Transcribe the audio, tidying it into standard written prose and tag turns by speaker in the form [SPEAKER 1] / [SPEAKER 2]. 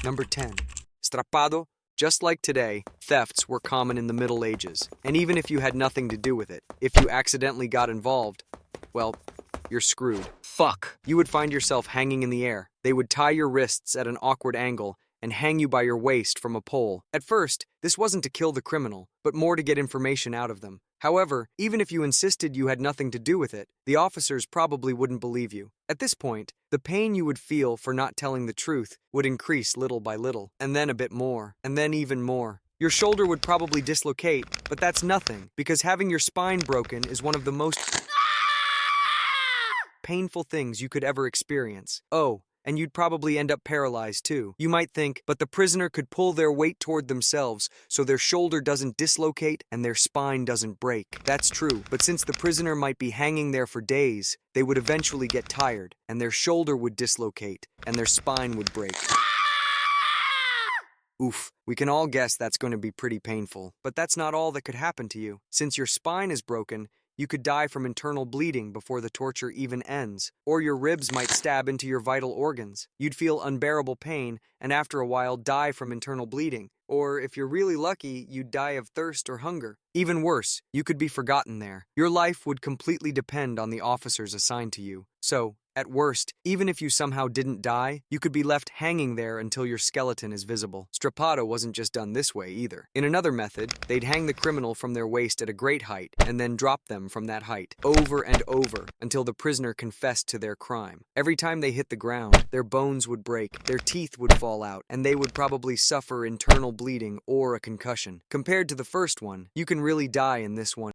[SPEAKER 1] Number 10. Strappado. Just like today, thefts were common in the Middle Ages. And even if you had nothing to do with it, if you accidentally got involved, well, you're screwed.
[SPEAKER 2] Fuck.
[SPEAKER 1] You would find yourself hanging in the air. They would tie your wrists at an awkward angle and hang you by your waist from a pole. At first, this wasn't to kill the criminal, but more to get information out of them. However, even if you insisted you had nothing to do with it, the officers probably wouldn't believe you. At this point, the pain you would feel for not telling the truth would increase little by little, and then a bit more, and then even more. Your shoulder would probably dislocate, but that's nothing, because having your spine broken is one of the most painful things you could ever experience. Oh, and you'd probably end up paralyzed too. You might think, but the prisoner could pull their weight toward themselves so their shoulder doesn't dislocate and their spine doesn't break. That's true, but since the prisoner might be hanging there for days, they would eventually get tired, and their shoulder would dislocate, and their spine would break. Oof, we can all guess that's going to be pretty painful, but that's not all that could happen to you. Since your spine is broken, you could die from internal bleeding before the torture even ends, or your ribs might stab into your vital organs. You'd feel unbearable pain, and after a while die from internal bleeding. Or if you're really lucky, you'd die of thirst or hunger. Even worse, you could be forgotten there. Your life would completely depend on the officers assigned to you. So, at worst, even if you somehow didn't die, you could be left hanging there until your skeleton is visible. Strappado wasn't just done this way either. In another method, they'd hang the criminal from their waist at a great height and then drop them from that height, over and over, until the prisoner confessed to their crime. Every time they hit the ground, their bones would break, their teeth would fall out, and they would probably suffer internal bleeding or a concussion. Compared to the first one, you can really die in this one.